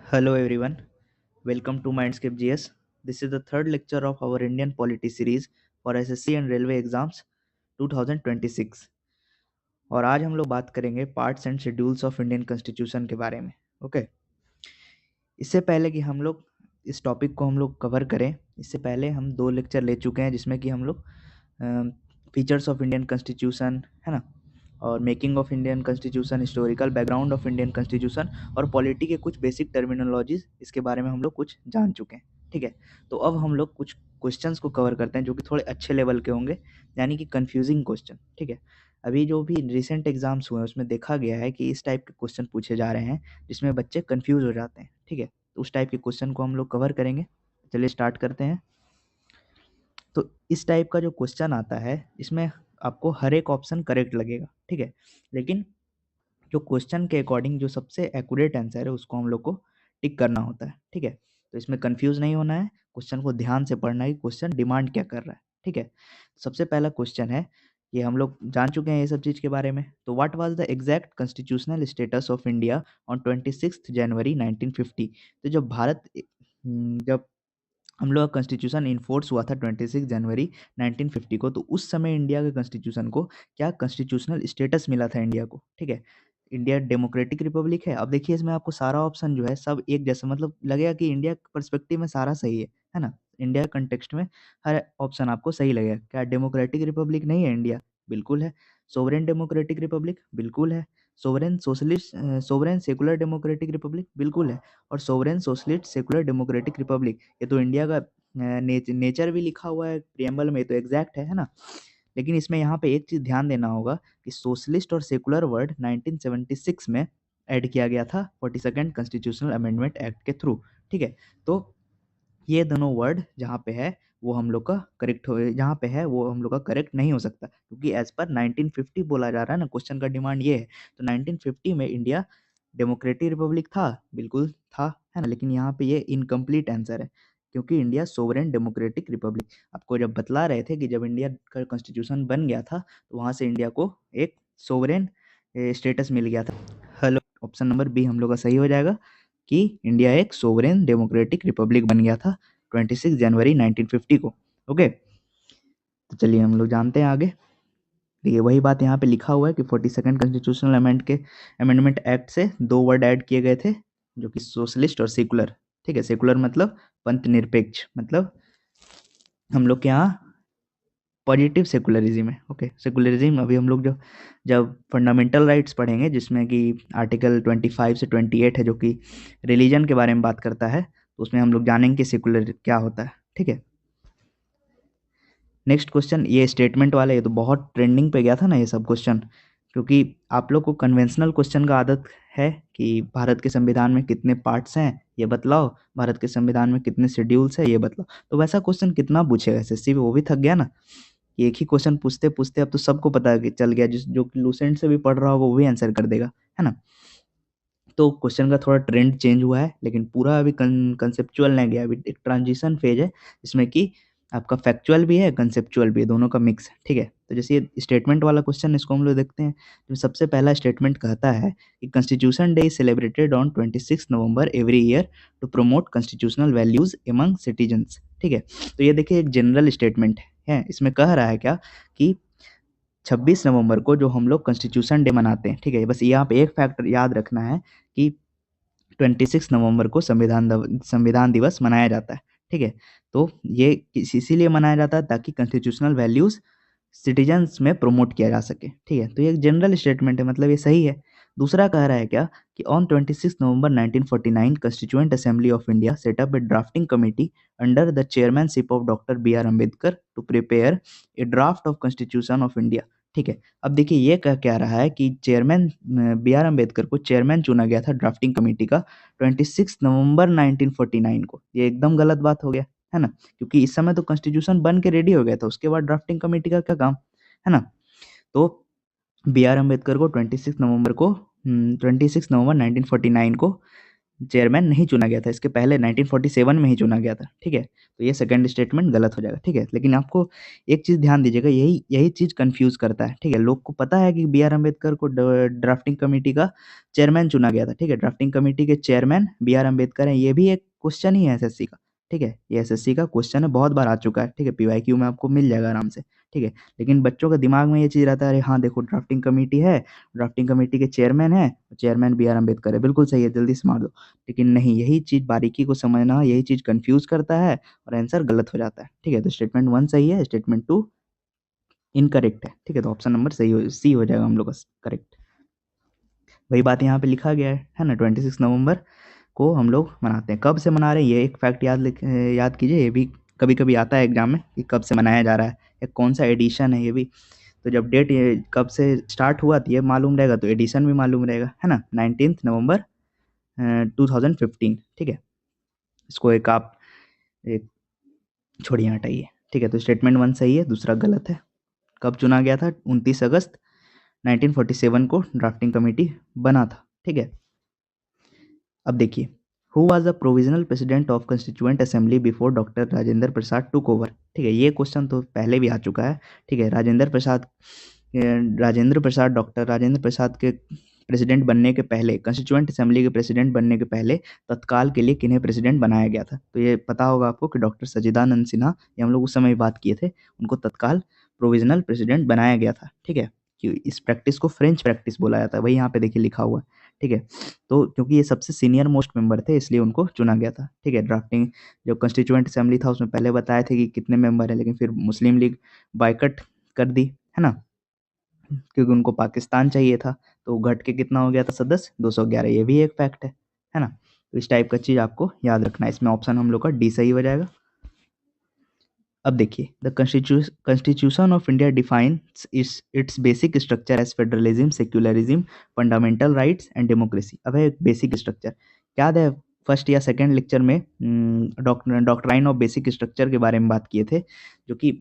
Hello everyone, welcome to Mindscape GS. This is the third lecture of our Indian Polity series for SSC and Railway Exams 2026 और आज हम लोग बात करेंगे parts and schedules of Indian constitution के बारे में। ओके, इससे पहले कि हम लोग इस टॉपिक को हम लोग कवर करें, इससे पहले हम 2 लेक्चर ले चुके हैं जिसमें कि हम लोग फीचर्स ऑफ इंडियन कॉन्स्टिट्यूशन है ना, और making of Indian constitution, historical background of Indian constitution और पॉलिटी के कुछ बेसिक टर्मिनोलॉजीज इसके बारे में हम लोग कुछ जान चुके हैं। ठीक है, तो अब हम लोग कुछ क्वेश्चंस को कवर करते हैं जो कि थोड़े अच्छे लेवल के होंगे, यानी कि कंफ्यूजिंग क्वेश्चन। ठीक है, अभी जो भी रिसेंट एग्जाम्स हुए हैं उसमें देखा गया है कि इस टाइप के क्वेश्चन पूछे जा रहे हैं जिसमें बच्चे कंफ्यूज हो जाते हैं। ठीक है, तो उस टाइप के क्वेश्चन को हम लोग कवर करेंगे। चलिए स्टार्ट करते हैं। तो इस टाइप का जो क्वेश्चन आता है इसमें आपको हर एक ऑप्शन करेक्ट लगेगा। ठीक है, लेकिन जो क्वेश्चन के अकॉर्डिंग जो सबसे एक्यूरेट आंसर है उसको हम लोग को टिक करना होता है। ठीक है, तो इसमें कंफ्यूज नहीं होना है, क्वेश्चन को ध्यान से पढ़ना है कि क्वेश्चन डिमांड क्या कर रहा है। ठीक है, सबसे पहला क्वेश्चन है, ये हम लोग जान चुके हैं ये सब चीज़ के बारे में। तो what was the exact constitutional status of India on 26 जनवरी 1950। तो जब हम लोग का कॉन्स्टिट्यूशन इन्फोर्स हुआ था 26 जनवरी 1950 को, तो उस समय इंडिया के कॉन्स्टिट्यूशन को क्या कॉन्स्टिट्यूशनल स्टेटस मिला था इंडिया को। ठीक है, इंडिया डेमोक्रेटिक रिपब्लिक है। अब देखिए इसमें आपको सारा ऑप्शन जो है सब एक जैसा, मतलब लगेगा कि इंडिया के पर्सपेक्टिव में सारा सही है ना। इंडिया कंटेक्स्ट में हर ऑप्शन आपको सही लगेगा। क्या डेमोक्रेटिक रिपब्लिक नहीं है इंडिया? बिल्कुल है। Sovereign democratic Republic? बिल्कुल है। Sovereign socialist sovereign secular democratic Republic? बिल्कुल है। और sovereign socialist secular democratic Republic, ये तो इंडिया का नेचर भी लिखा हुआ है प्रियम्बल में, तो एग्जैक्ट है ना। लेकिन इसमें यहाँ पे एक चीज़ ध्यान देना होगा कि सोशलिस्ट और सेकुलर वर्ड 1976 में ऐड किया गया था 42nd कॉन्स्टिट्यूशनल अमेंडमेंट एक्ट के थ्रू। ठीक है, तो ये दोनों वर्ड जहाँ पे है वो हम लोग का करेक्ट हो, जहाँ पे है वो हम लोग का करेक्ट नहीं हो सकता, क्योंकि एज पर 1950 बोला जा रहा है ना, क्वेश्चन का डिमांड ये है। तो 1950 में इंडिया डेमोक्रेटिक रिपब्लिक था, बिल्कुल था, है ना। लेकिन यहाँ पे ये इनकम्प्लीट आंसर है, क्योंकि इंडिया सोवरेन डेमोक्रेटिक रिपब्लिक, आपको जब बतला रहे थे कि जब इंडिया का कॉन्स्टिट्यूशन बन गया था तो वहाँ से इंडिया को एक सोवरेन स्टेटस मिल गया था। हेलो, ऑप्शन नंबर बी हम लोग का सही हो जाएगा कि इंडिया एक सोवरेन डेमोक्रेटिक रिपब्लिक बन गया था 26 जनवरी 1950 को। ओके, तो चलिए हम लोग जानते हैं आगे। देखिए वही बात यहाँ पे लिखा हुआ है कि 42nd कॉन्स्टिट्यूशनल अमेंडमेंट एक्ट से 2 वर्ड ऐड किए गए थे, जो कि सोशलिस्ट और सेकुलर। ठीक है, सेकुलर मतलब पंथ निरपेक्ष, मतलब हम लोग के यहाँ पॉजिटिव सेकुलरिज्म है। ओके, सेकुलरिज्म अभी हम लोग जब फंडामेंटल राइट्स पढ़ेंगे, जिसमें कि आर्टिकल 25 से 28 है जो कि रिलीजन के बारे में बात करता है, तो उसमें हम लोग जानेंगे कि सेकुलर क्या होता है। ठीक है, नेक्स्ट क्वेश्चन, ये स्टेटमेंट वाला, ये तो बहुत ट्रेंडिंग पे गया था ना ये सब क्वेश्चन, क्योंकि आप लोग को कन्वेंशनल क्वेश्चन का आदत है कि भारत के संविधान में कितने पार्ट्स हैं ये बतलाओ, भारत के संविधान में कितने शेड्यूल्स हैं ये बतलाओ। तो वैसा क्वेश्चन कितना पूछेगा एसएससी में, वो भी थक गया ना। एक ही क्वेश्चन पूछते पूछते अब तो सबको पता चल गया, जो लूसेंट से भी पढ़ रहा होगा वो भी आंसर कर देगा, है ना। तो क्वेश्चन का थोड़ा ट्रेंड चेंज हुआ है, लेकिन पूरा अभी कंसेप्चुअल नहीं गया, अभी एक ट्रांजिशन फेज है जिसमें कि आपका फैक्चुअल भी है, कंसेप्चुअल भी है, दोनों का मिक्स है। ठीक है, तो जैसे ये स्टेटमेंट वाला क्वेश्चन, इसको हम लोग देखते हैं। तो सबसे पहला स्टेटमेंट कहता है कि Constitution Day is celebrated on 26 November every year to promote constitutional values among citizens. ठीक है, तो ये देखिए एक जनरल स्टेटमेंट है। इसमें कह रहा है क्या कि 26 नवंबर को जो हम लोग कॉन्स्टिट्यूशन डे मनाते हैं, ठीक है, बस यहाँ पे एक फैक्टर याद रखना है कि 26 नवंबर को संविधान दिवस मनाया जाता है। ठीक है, तो ये इसीलिए मनाया जाता है ताकि कॉन्स्टिट्यूशनल वैल्यूज सिटीजन्स में प्रमोट किया जा सके। ठीक है, तो ये एक जनरल स्टेटमेंट है, मतलब ये सही है। दूसरा कह रहा है क्या कि on 26 November 1949 Constituent Assembly of India set up a drafting committee under the chairmanship of doctor B R Ambedkar to prepare a draft of Constitution of India. ठीक है, अब देखिए ये कह रहा है कि चेयरमैन बी आर अम्बेडकर को चेयरमैन चुना गया था ड्राफ्टिंग कमेटी का 26 नवंबर 1949 को। ये एकदम गलत बात हो गया, है ना, क्योंकि इस समय तो कॉन्स्टिट्यूशन बन के रेडी हो गया था, उसके बाद ड्राफ्टिंग कमेटी का क्या काम, है ना। तो बी आर अम्बेडकर को 26 नवंबर 1949 को चेयरमैन नहीं चुना गया था, इसके पहले 1947 में ही चुना गया था। ठीक है, तो ये सेकंड स्टेटमेंट गलत हो जाएगा। ठीक है, लेकिन आपको एक चीज़ ध्यान दीजिएगा, यही यही चीज़ कंफ्यूज करता है। ठीक है, लोग को पता है कि बी आर अम्बेडकर को ड्राफ्टिंग कमेटी का चेयरमैन चुना गया था। ठीक है, ड्राफ्टिंग कमेटी के चेयरमैन बी आर अम्बेडकर हैं, ये भी एक क्वेश्चन ही है एसएससी का। ठीक है, ये एसएससी का क्वेश्चन है, बहुत बार आ चुका है। ठीक है, पीवाईक्यू में आपको मिल जाएगा आराम से। ठीक है, लेकिन बच्चों के दिमाग में ये चीज़ रहता है, अरे हाँ देखो ड्राफ्टिंग कमेटी है, ड्राफ्टिंग कमेटी के चेयरमैन है, चेयरमैन बी आर अम्बेडकर है, बिल्कुल सही है, जल्दी से मार दो। लेकिन नहीं, यही चीज़ बारीकी को समझना, यही चीज़ कन्फ्यूज़ करता है और आंसर गलत हो जाता है। ठीक है, तो स्टेटमेंट 1 सही है, स्टेटमेंट 2 इनकरेक्ट है। ठीक है, तो ऑप्शन नंबर सही हो सी हो जाएगा हम लोग का करेक्ट। वही बात यहाँ पे लिखा गया है ना, 26 नवंबर को हम लोग मनाते हैं। कब से मना रहे हैं ये एक फैक्ट याद कीजिए, ये भी कभी-कभी आता है एग्जाम में कि कब से मनाया जा रहा है या कौन सा एडिशन है ये भी। तो जब डेट ये कब से स्टार्ट हुआ तो ये मालूम रहेगा, तो एडिशन भी मालूम रहेगा, है ना? 19 नवंबर 2015। ठीक है, इसको एक आप एक छोड़िए हटाइए। ठीक है, तो स्टेटमेंट 1 सही है, दूसरा गलत है। कब चुना गया था? 29 अगस्त 1947 को ड्राफ्टिंग कमेटी बना था। ठीक है, अब देखिए, who was the provisional president of constituent assembly before doctor Rajendra Prasad took over. ठीक है, ये क्वेश्चन तो पहले भी आ चुका है। ठीक है, डॉक्टर राजेंद्र प्रसाद के प्रेसिडेंट बनने के पहले, कंस्टिट्यूएंट असेंबली के प्रेसिडेंट बनने के पहले तत्काल के लिए किन्हें प्रेसिडेंट बनाया गया था? तो ये पता होगा आपको कि डॉक्टर सच्चिदानंद सिन्हा, ये हम लोग उस समय बात किए थे, उनको तत्काल प्रोविजनल प्रेसिडेंट बनाया गया था। ठीक है, कि इस प्रैक्टिस को फ्रेंच प्रैक्टिस बोला जाता है, वही यहाँ पे देखिए लिखा हुआ है। ठीक है, तो क्योंकि ये सबसे सीनियर मोस्ट मेंबर थे इसलिए उनको चुना गया था। ठीक है, ड्राफ्टिंग जो कंस्टिट्यूएंट असेंबली था उसमें पहले बताए थे कि कितने मेंबर है, लेकिन फिर मुस्लिम लीग बायकट कर दी, है ना? क्योंकि उनको पाकिस्तान चाहिए था, तो घट के कितना हो गया था सदस्य? 211। ये भी एक फैक्ट है ना? तो इस टाइप का चीज़ आपको याद रखना है। इसमें ऑप्शन हम लोग का डी सही हो जाएगा। अब देखिए, the Constitution of India defines its basic structure as federalism, secularism, fundamental rights and democracy. अब है बेसिक स्ट्रक्चर, याद है फर्स्ट या सेकंड लेक्चर में डॉक्ट्राइन ऑफ बेसिक स्ट्रक्चर के बारे में बात किए थे, जो कि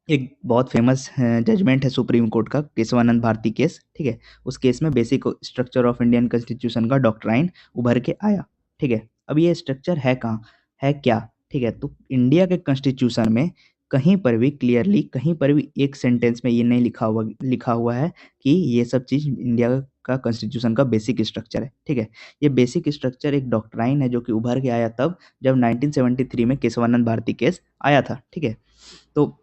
एक बहुत फेमस जजमेंट है सुप्रीम कोर्ट का, केशवानंद भारती केस। ठीक है, उस केस में basic structure of Indian constitution का डॉक्ट्राइन उभर के आया। ठीक है, अब ये स्ट्रक्चर है कहाँ, है क्या? ठीक है, तो इंडिया के कॉन्स्टिट्यूशन में कहीं पर भी क्लियरली, कहीं पर भी एक सेंटेंस में ये नहीं लिखा हुआ है कि ये सब चीज़ इंडिया का कॉन्स्टिट्यूशन का बेसिक स्ट्रक्चर है। ठीक है, ये बेसिक स्ट्रक्चर एक डॉक्ट्राइन है जो कि उभर के आया तब जब 1973 में केशवानंद भारती केस आया था। ठीक है, तो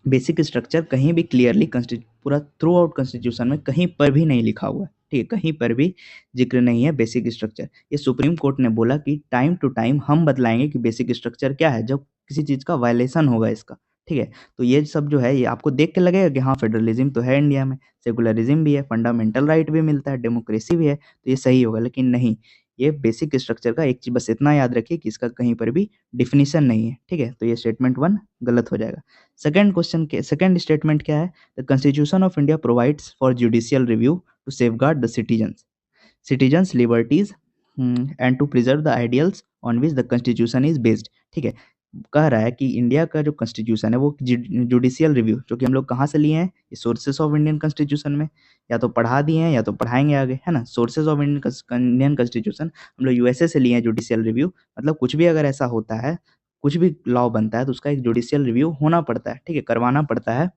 बेसिक स्ट्रक्चर कहीं भी क्लियरली पूरा थ्रू आउट कॉन्स्टिट्यूशन में कहीं पर भी नहीं लिखा हुआ है। ठीक है, कहीं पर भी जिक्र नहीं है बेसिक स्ट्रक्चर। ये सुप्रीम कोर्ट ने बोला कि टाइम टू टाइम हम बतलाएंगे कि बेसिक स्ट्रक्चर क्या है जब किसी चीज़ का वायलेशन होगा इसका। ठीक है, तो ये सब जो है ये आपको देख के लगेगा कि हाँ फेडरलिज्म तो है इंडिया में, सेकुलरिज्म भी है, फंडामेंटल राइट भी मिलता है, डेमोक्रेसी भी है, तो ये सही होगा। लेकिन नहीं, ये बेसिक स्ट्रक्चर का एक चीज़ बस इतना याद रखिए कि इसका कहीं पर भी डिफिनीशन नहीं है। ठीक है, तो ये स्टेटमेंट 1 गलत हो जाएगा। सेकंड स्टेटमेंट क्या है? The Constitution of India provides for judicial review to safeguard the citizens liberties and to preserve the ideals on which the Constitution is based. ठीक है, कह रहा है कि इंडिया का जो कॉन्स्टिट्यूशन है वो जुडिशियल रिव्यू, जो कि हम लोग कहाँ से लिए हैं? सोर्सेस ऑफ इंडियन कॉन्स्टिट्यूशन में, या तो पढ़ा दिए हैं या तो पढ़ाएंगे आगे, है ना? सोर्सेस ऑफ इंडियन कॉन्स्टिट्यूशन हम लोग यूएसए से लिए हैं जुडिशियल रिव्यू। मतलब कुछ भी अगर ऐसा होता है, कुछ भी लॉ बनता है तो उसका एक जुडिशियल रिव्यू होना पड़ता है। ठीक है, करवाना पड़ता है।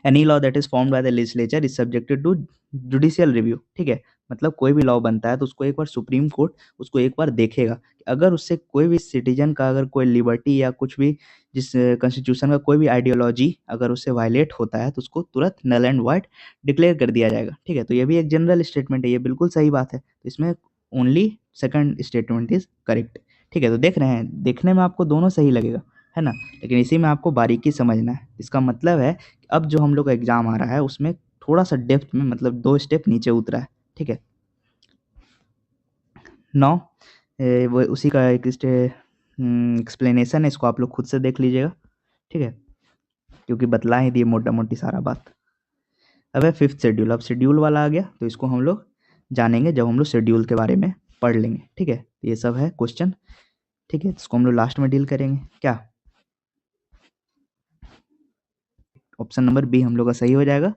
Any law that is formed by the legislature is subjected to judicial review. ठीक है, मतलब कोई भी लॉ बनता है तो उसको एक बार सुप्रीम कोर्ट उसको एक बार देखेगा, अगर उससे कोई भी सिटीजन का अगर कोई लिबर्टी या कुछ भी जिस कॉन्स्टिट्यूशन का कोई भी आइडियोलॉजी अगर उससे वायलेट होता है तो उसको तुरंत नल एंड वाइड डिक्लेयर कर दिया जाएगा। ठीक है, तो ये भी एक जनरल स्टेटमेंट है, ये बिल्कुल सही बात है। तो इसमें only second statement is correct. ठीक है, तो देख रहे हैं, देखने में आपको दोनों सही लगेगा, है ना? लेकिन इसी में आपको बारीकी समझना है। इसका मतलब है कि अब जो हम लोग का एग्जाम आ रहा है उसमें थोड़ा सा डेप्थ में, मतलब 2 स्टेप नीचे उतरा है। ठीक है, नाउ वो उसी का एक एक्सप्लेनेशन है, इसको आप लोग खुद से देख लीजिएगा। ठीक है, क्योंकि बतला ही दिए मोटा मोटी सारा बात। अब है फिफ्थ शेड्यूल, अब शेड्यूल वाला आ गया तो इसको हम लोग जानेंगे जब हम लोग शेड्यूल के बारे में पढ़ लेंगे। ठीक है, ये सब है क्वेश्चन। ठीक है, इसको हम लोग लास्ट में डील करेंगे। क्या ऑप्शन नंबर बी हम लोग का सही हो जाएगा।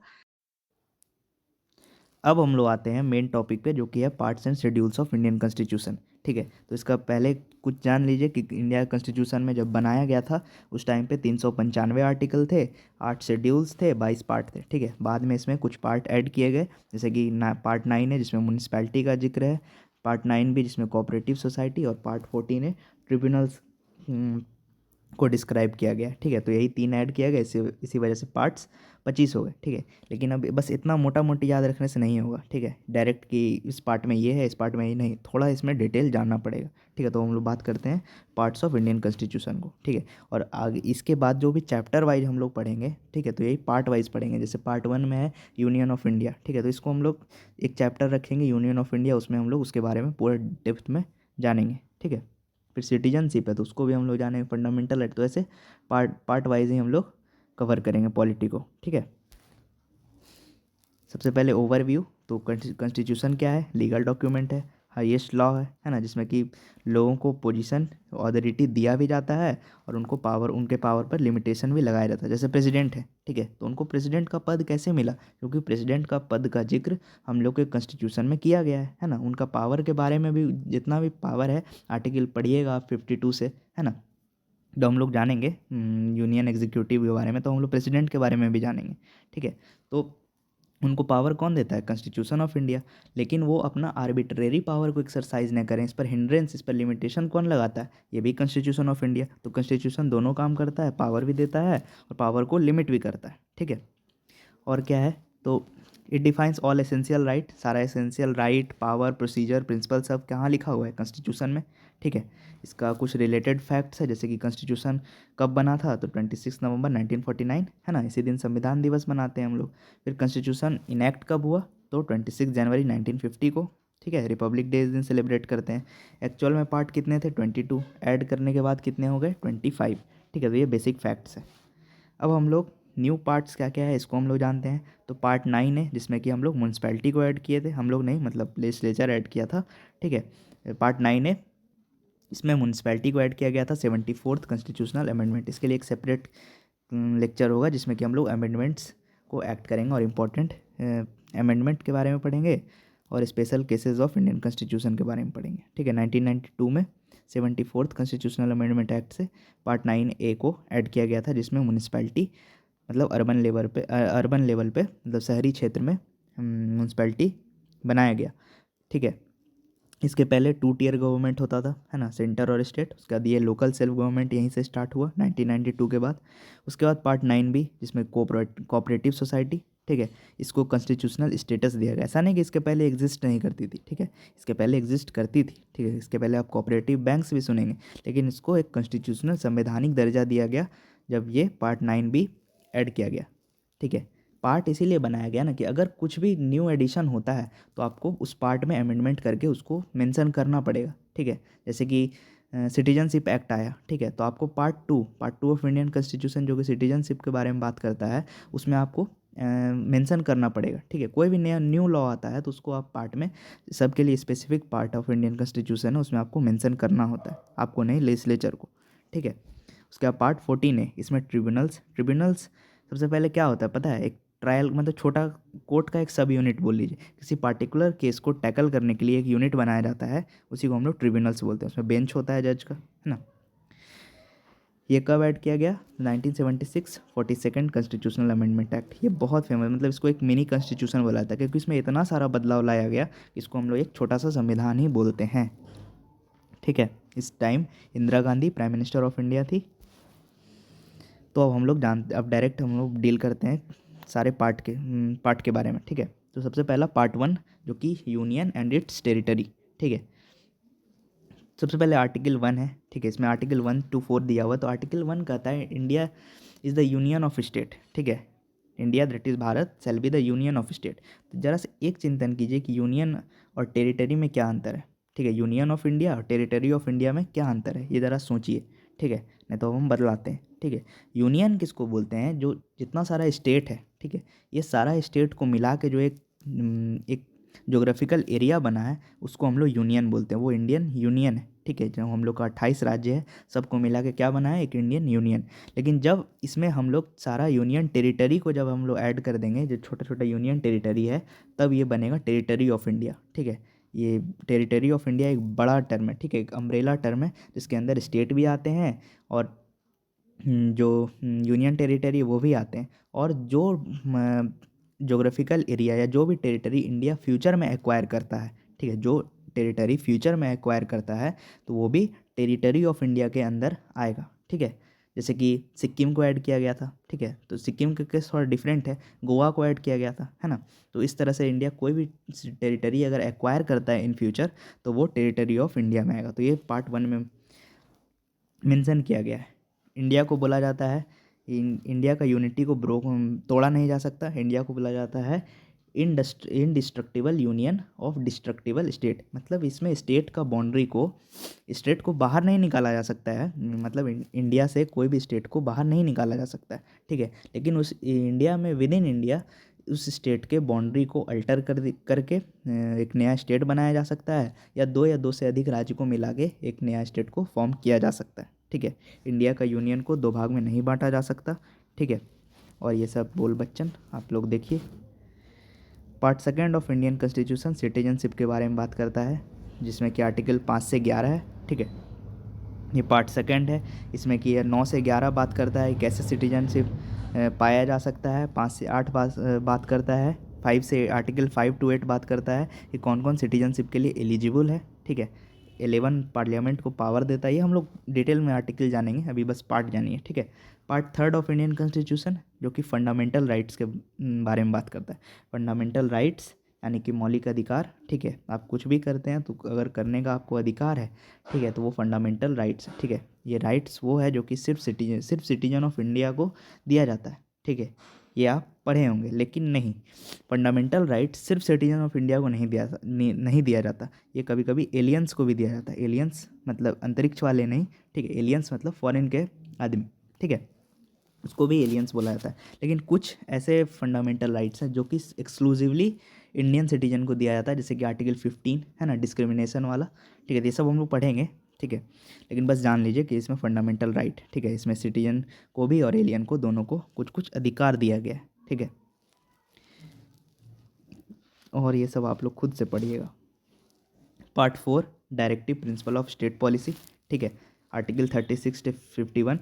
अब हम लोग आते हैं मेन टॉपिक पे, जो कि है parts and schedules of Indian constitution. ठीक है, तो इसका पहले कुछ जान लीजिए कि इंडिया कॉन्स्टिट्यूशन में जब बनाया गया था उस टाइम पे 395 आर्टिकल थे, 8 शेड्यूल्स थे, 22 पार्ट थे। ठीक है, बाद में इसमें कुछ पार्ट ऐड किए गए, जैसे कि पार्ट 9 है जिसमें म्यूनिसपैलिटी का जिक्र है, पार्ट 9 भी जिसमें कोऑपरेटिव सोसाइटी, और पार्ट 14 है ट्रिब्यूनल्स को डिस्क्राइब किया गया। ठीक है, तो यही 3 ऐड किया गया, इसी वजह से पार्ट्स 25 हो गए। ठीक है, लेकिन अब बस इतना मोटा मोटी याद रखने से नहीं होगा। ठीक है, डायरेक्ट कि इस पार्ट में ये है, इस पार्ट में ये नहीं, थोड़ा इसमें डिटेल जानना पड़ेगा। ठीक है, तो हम लोग बात करते हैं पार्ट्स ऑफ इंडियन कॉन्स्टिट्यूशन को। ठीक है, और आगे इसके बाद जो भी चैप्टर वाइज हम लोग पढ़ेंगे, ठीक है, तो यही पार्ट वाइज पढ़ेंगे। जैसे पार्ट 1 में है यूनियन ऑफ इंडिया। ठीक है, तो इसको हम लोग एक चैप्टर रखेंगे यूनियन ऑफ इंडिया, उसमें हम लोग उसके बारे में पूरे डेप्थ में जानेंगे। ठीक है, फिर सिटीजनशिप है तो उसको भी हम लोग जानेंगे, फंडामेंटल है, तो ऐसे पार्ट पार्ट वाइज ही हम लोग कवर करेंगे पॉलिटी को। ठीक है, सबसे पहले ओवरव्यू। तो कॉन्स्टिट्यूशन क्या है? लीगल डॉक्यूमेंट है, हाईएस्ट लॉ है ना, जिसमें कि लोगों को पोजीशन अथॉरिटी दिया भी जाता है और उनको पावर, उनके पावर पर लिमिटेशन भी लगाया जाता है। जैसे प्रेसिडेंट है, ठीक है, तो उनको प्रेसिडेंट का पद कैसे मिला? क्योंकि प्रेसिडेंट का पद का जिक्र हम लोग के कॉन्स्टिट्यूशन में किया गया है ना। उनका पावर के बारे में भी, जितना भी पावर है, आर्टिकल पढ़िएगा आप 52 से, है ना, तो हम लोग जानेंगे यूनियन एग्जीक्यूटिव के बारे में, तो हम लोग प्रेसिडेंट के बारे में भी जानेंगे। ठीक है, तो उनको पावर कौन देता है? Constitution of India. लेकिन वो अपना आर्बिट्रेरी पावर को एक्सरसाइज न करें, इस पर हिंड्रेंस, इस पर लिमिटेशन कौन लगाता है? ये भी कॉन्स्टिट्यूशन ऑफ इंडिया। तो कॉन्स्टिट्यूशन दोनों काम करता है, पावर भी देता है और पावर को लिमिट भी करता है। ठीक है, और क्या है? तो it defines all essential right, सारा essential right, power, procedure, principle सब कहाँ लिखा हुआ है? कॉन्स्टिट्यूशन में। ठीक है, इसका कुछ रिलेटेड फैक्ट्स है, जैसे कि कॉन्स्टिट्यूशन कब बना था? तो 26 नवंबर 1949, है ना, इसी दिन संविधान दिवस मनाते हैं हम लोग। फिर कॉन्स्टिट्यूशन इनेक्ट कब हुआ? तो 26 जनवरी 1950 को। ठीक है, रिपब्लिक डे इस दिन सेलिब्रेट करते हैं। एक्चुअल में पार्ट कितने थे? 22, ऐड करने के बाद कितने हो गए? 25। ठीक है, तो ये बेसिक फैक्ट्स है। अब हम लोग न्यू पार्ट्स क्या क्या है इसको हम लोग जानते हैं। तो पार्ट 9 है जिसमें कि हम लोग म्यूनसिपैलिटी को ऐड किए थे, हम लोग नहीं, मतलब लेजिस्लेचर ऐड किया था। ठीक है, पार्ट 9 है, इसमें म्यूनसिपैलिटी को ऐड किया गया था। 74th कॉन्स्टिट्यूशनल अमेंडमेंट, इसके लिए एक सेपरेट लेक्चर होगा जिसमें कि हम लोग अमेंडमेंट्स को एक्ट करेंगे और इम्पोर्टेंट अमेंडमेंट के बारे में पढ़ेंगे और special cases of Indian constitution के बारे में पढ़ेंगे। ठीक है, 1992 में 74th कॉन्स्टिट्यूशनल अमेंडमेंट एक्ट से पार्ट 9A को ऐड किया गया था, जिसमें म्यूनसिपैलिटी, मतलब अर्बन लेवल पे, मतलब शहरी क्षेत्र में म्यूनसिपैलिटी बनाया गया। ठीक है, इसके पहले 2 टियर गवर्नमेंट होता था, है ना, सेंटर और स्टेट। उसके बाद ये लोकल सेल्फ गवर्नमेंट यहीं से स्टार्ट हुआ 1992 के बाद। उसके बाद पार्ट 9B जिसमें कोऑपरेटिव सोसाइटी, ठीक है, इसको कॉन्स्टिट्यूशनल स्टेटस दिया गया। ऐसा नहीं कि इसके पहले एग्जिस्ट नहीं करती थी, ठीक है, इसके पहले एग्जिस्ट करती थी। ठीक है, इसके पहले आप कोऑपरेटिव बैंक्स भी सुनेंगे, लेकिन इसको एक कॉन्स्टिट्यूशनल संवैधानिक दर्जा दिया गया जब ये पार्ट 9B ऐड किया गया। ठीक है, पार्ट इसीलिए बनाया गया ना कि अगर कुछ भी न्यू एडिशन होता है तो आपको उस पार्ट में अमेंडमेंट करके उसको मेंशन करना पड़ेगा। ठीक है, जैसे कि सिटीजनशिप एक्ट आया, ठीक है, तो आपको part two of Indian Constitution जो कि सिटीजनशिप के बारे में बात करता है, उसमें आपको मेंशन करना पड़ेगा। ठीक है, कोई भी नया न्यू लॉ आता है तो उसको आप पार्ट में, सबके लिए specific part of Indian constitution है, उसमें आपको मेंशन करना होता है, आपको नहीं, लेजिस्लेचर को। ठीक है, उसके बाद पार्ट 14 है, इसमें ट्रिब्यूनल्स सबसे पहले क्या होता है पता है? एक ट्रायल, मतलब छोटा कोर्ट का एक सब यूनिट बोल लीजिए। किसी पार्टिकुलर केस को टैकल करने के लिए एक यूनिट बनाया जाता है, उसी को हम लोग ट्रिब्यूनल्स बोलते हैं। उसमें बेंच होता है जज का, है ना। ये कब ऐड किया गया? 1976, 42nd कॉन्स्टिट्यूशनल अमेंडमेंट एक्ट। ये बहुत फेमस, मतलब इसको एक मिनी कॉन्स्टिट्यूशन बोला जाता है, क्योंकि इसमें इतना सारा बदलाव लाया गया कि इसको हम लोग एक छोटा सा संविधान ही बोलते हैं। ठीक है, इस time Indira Gandhi prime minister of India थी। तो अब डायरेक्ट हम लोग डील करते हैं सारे पार्ट के बारे में। ठीक है, तो सबसे पहला पार्ट 1 जो कि यूनियन एंड इट्स टेरिटरी। ठीक है, सबसे पहले आर्टिकल 1 है। ठीक है, इसमें आर्टिकल 1 to 4 दिया हुआ है। तो आर्टिकल 1 कहता है India is the union of state. ठीक है, India that is Bharat shall be the union of state. तो जरा से एक चिंतन कीजिए कि यूनियन और टेरिटरी में क्या अंतर है। ठीक है, यूनियन ऑफ इंडिया और टेरिटरी ऑफ इंडिया में क्या अंतर है, ये ज़रा सोचिए। ठीक है, नहीं तो हम बदलाते हैं। ठीक है, यूनियन किसको बोलते हैं? जो जितना सारा स्टेट है, ठीक है, ये सारा स्टेट को मिला के जो एक जोग्राफिकल एरिया बना है, उसको हम लोग यूनियन बोलते हैं, वो इंडियन यूनियन है। ठीक है। जो हम लोग का 28 राज्य है, सबको मिला के क्या बना है, एक इंडियन यूनियन। लेकिन जब इसमें हम लोग सारा यूनियन टेरिटरी को जब हम लोग ऐड कर देंगे, जो छोटा छोटा यूनियन टेरिटरी है, तब ये बनेगा टेरिटरी ऑफ इंडिया। ठीक है, ये टेरिटरी ऑफ इंडिया एक बड़ा टर्म है, ठीक है, एक अम्ब्रेला टर्म है जिसके अंदर स्टेट भी आते हैं और जो यूनियन टेरिटरी वो भी आते हैं। और जो जोग्राफिकल एरिया या जो भी टेरिटरी इंडिया फ्यूचर में एक्वायर करता है, ठीक है, जो टेरिटरी फ्यूचर में एक्वायर करता है तो वो भी टेरिटरी ऑफ इंडिया के अंदर आएगा। ठीक है, जैसे कि सिक्किम को ऐड किया गया था, ठीक है, तो सिक्किम का केस थोड़ा डिफरेंट है, गोवा को ऐड किया गया था, है ना। तो इस तरह से इंडिया कोई भी टेरिटरी अगर एक्वायर करता है इन फ्यूचर तो वो टेरिटरी ऑफ इंडिया में आएगा। तो ये पार्ट 1 में मेंशन किया गया है। इंडिया को बोला जाता है, इंडिया का यूनिटी को तोड़ा नहीं जा सकता। इंडिया को बोला जाता है indestructible union of destructible state. मतलब इसमें स्टेट को बाहर नहीं निकाला जा सकता है। मतलब इंडिया से कोई भी स्टेट को बाहर नहीं निकाला जा सकता है, ठीक है। लेकिन उस इंडिया में, विद इन इंडिया, उस स्टेट के बाउंड्री को अल्टर करके एक नया स्टेट बनाया जा सकता है, या दो से अधिक राज्य को मिला के एक नया स्टेट को फॉर्म किया जा सकता है। ठीक है, इंडिया का यूनियन को दो भाग में नहीं बांटा जा सकता। ठीक है, और ये सब बोल बच्चन आप लोग देखिए। Part 2 of Indian constitution citizenship के बारे में बात करता है, जिसमें कि आर्टिकल 5 से 11 है। ठीक है, ये पार्ट 2 है। इसमें कि 9 से 11 बात करता है कैसे सिटीजनशिप पाया जा सकता है। 5 से 8 बात करता है। आर्टिकल 5 to 8 बात करता है कि कौन कौन सिटीजनशिप के लिए एलिजिबल है। ठीक है, 11 पार्लियामेंट को पावर देता है। ये हम लोग डिटेल में आर्टिकल जानेंगे, अभी बस पार्ट जानिए। ठीक है, पार्ट 3 ऑफ इंडियन कॉन्स्टिट्यूशन जो कि फंडामेंटल राइट्स के बारे में बात करता है। फंडामेंटल राइट्स यानी कि मौलिक अधिकार। ठीक है, आप कुछ भी करते हैं तो अगर करने का आपको अधिकार है, ठीक है, तो वो फंडामेंटल राइट्स है। ठीक है, ये राइट्स वो है जो कि सिर्फ सिटीजन ऑफ इंडिया को दिया जाता है। ठीक है, ये आप पढ़े होंगे, लेकिन नहीं, फंडामेंटल राइट्स सिर्फ सिटीजन ऑफ इंडिया को नहीं दिया जाता। ये कभी कभी एलियंस को भी दिया जाता है। एलियंस मतलब अंतरिक्ष वाले नहीं, ठीक है, एलियंस मतलब फॉरेन के आदमी। ठीक है, उसको भी एलियंस बोला जाता है। लेकिन कुछ ऐसे फंडामेंटल राइट्स हैं जो कि एक्सक्लूसिवली इंडियन सिटीजन को दिया जाता है, जैसे कि आर्टिकल 15 है ना, डिस्क्रिमिनेशन वाला। ठीक है, ये सब हम लोग पढ़ेंगे। ठीक है, लेकिन बस जान लीजिए कि इसमें फंडामेंटल राइट, ठीक है, इसमें सिटीजन को भी और एलियन को, दोनों को कुछ कुछ अधिकार दिया गया है। ठीक है, और ये सब आप लोग खुद से पढ़िएगा। Part 4 directive principle of state policy. ठीक है, आर्टिकल 36 से 51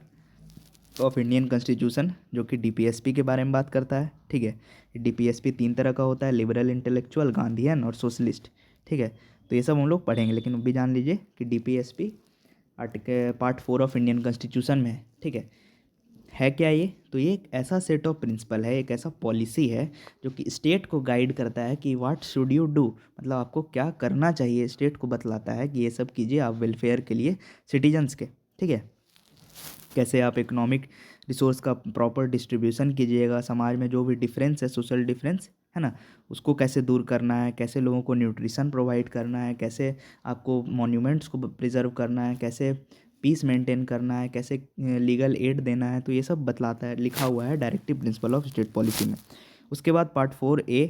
ऑफ इंडियन कॉन्स्टिट्यूशन जो कि डीपीएसपी के बारे में बात करता है। ठीक है, डीपीएसपी 3 तरह का होता है, लिबरल, इंटेलेक्चुअल, गांधीयन और सोशलिस्ट। ठीक है, तो ये सब हम लोग पढ़ेंगे, लेकिन अभी जान लीजिए कि DPSP article part 4 of Indian constitution में है। ठीक है क्या ये? तो ये एक ऐसा सेट ऑफ प्रिंसिपल है, एक ऐसा पॉलिसी है जो कि स्टेट को गाइड करता है कि व्हाट शुड यू डू, मतलब आपको क्या करना चाहिए। स्टेट को बतलाता है कि ये सब कीजिए आप वेलफेयर के लिए सिटीजन्स के। ठीक है, कैसे आप इकोनॉमिक रिसोर्स का प्रॉपर डिस्ट्रीब्यूशन कीजिएगा, समाज में जो भी डिफरेंस है, सोशल डिफरेंस है ना, उसको कैसे दूर करना है, कैसे लोगों को न्यूट्रिशन प्रोवाइड करना है, कैसे आपको मॉन्यूमेंट्स को प्रिजर्व करना है, कैसे पीस मेंटेन करना है, कैसे लीगल एड देना है। तो ये सब बतलाता है, लिखा हुआ है directive principle of state policy में। उसके बाद part 4A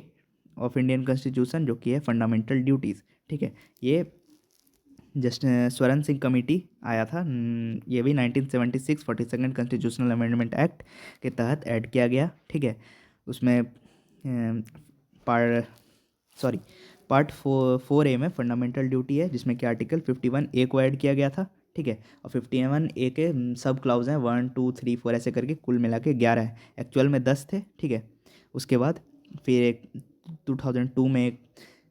of Indian Constitution जो कि है फंडामेंटल ड्यूटीज़। ठीक है, ये जस्ट स्वर्ण सिंह कमेटी आया था, ये भी 1976 42nd कॉन्स्टिट्यूशनल अमेंडमेंट एक्ट के तहत ऐड किया गया। ठीक है, उसमें पार्ट सॉरी पार्ट 4A में फंडामेंटल ड्यूटी है, जिसमें कि आर्टिकल 51A को ऐड किया गया था। ठीक है, और 51A के सब क्लाउज हैं 1 2 3 4 ऐसे करके कुल मिला के 11 है, एक्चुअल में 10 थे। ठीक है, उसके बाद फिर एक 2002 में एक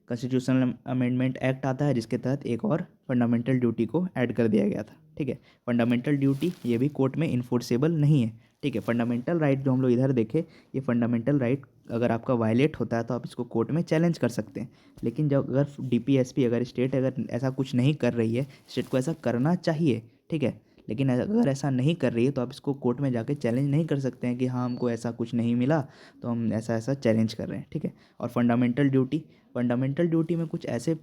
कॉन्स्टिट्यूशनल अमेंडमेंट एक्ट आता है, जिसके तहत एक और फंडामेंटल ड्यूटी को ऐड कर दिया गया था। ठीक है, फंडामेंटल ड्यूटी ये भी कोर्ट में इन्फोर्सेबल नहीं है। ठीक है, फंडामेंटल राइट जो हम लोग इधर देखे, ये फंडामेंटल राइट अगर आपका वायलेट होता है तो आप इसको कोर्ट में चैलेंज कर सकते हैं। लेकिन जब अगर डीपीएसपी, अगर स्टेट अगर ऐसा कुछ नहीं कर रही है, स्टेट को ऐसा करना चाहिए, ठीक है, लेकिन अगर ऐसा नहीं कर रही है तो आप इसको कोर्ट में जाके चैलेंज नहीं कर सकते हैं कि हाँ हमको ऐसा कुछ नहीं मिला तो हम ऐसा ऐसा चैलेंज कर रहे हैं। ठीक है, और फंडामेंटल ड्यूटी में कुछ ऐसे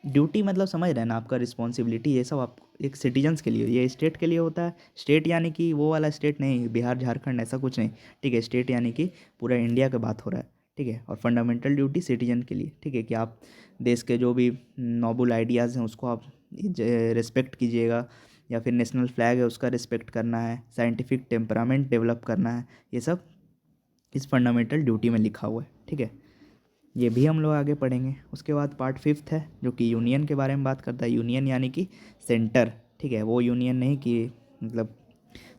ड्यूटी मतलब समझ रहे हैं ना, आपका रिस्पॉन्सिबिलिटी, ये सब आप एक सिटीजन्स के लिए, ये स्टेट के लिए होता है। स्टेट यानी कि वो वाला स्टेट नहीं, बिहार झारखंड ऐसा कुछ नहीं। ठीक है, स्टेट यानी कि पूरा इंडिया की बात हो रहा है। ठीक है, और फंडामेंटल ड्यूटी सिटीजन के लिए। ठीक है, कि आप देश के जो भी नोबल आइडियाज़ हैं उसको आप रिस्पेक्ट कीजिएगा, या फिर नेशनल फ्लैग है उसका रिस्पेक्ट करना है, साइंटिफिक टेम्परामेंट डेवलप करना है, ये सब इस फंडामेंटल ड्यूटी में लिखा हुआ है। ठीक है, ये भी हम लोग आगे पढ़ेंगे। उसके बाद पार्ट 5 है जो कि यूनियन के बारे में बात करता है। यूनियन यानी कि सेंटर। ठीक है, वो यूनियन नहीं कि मतलब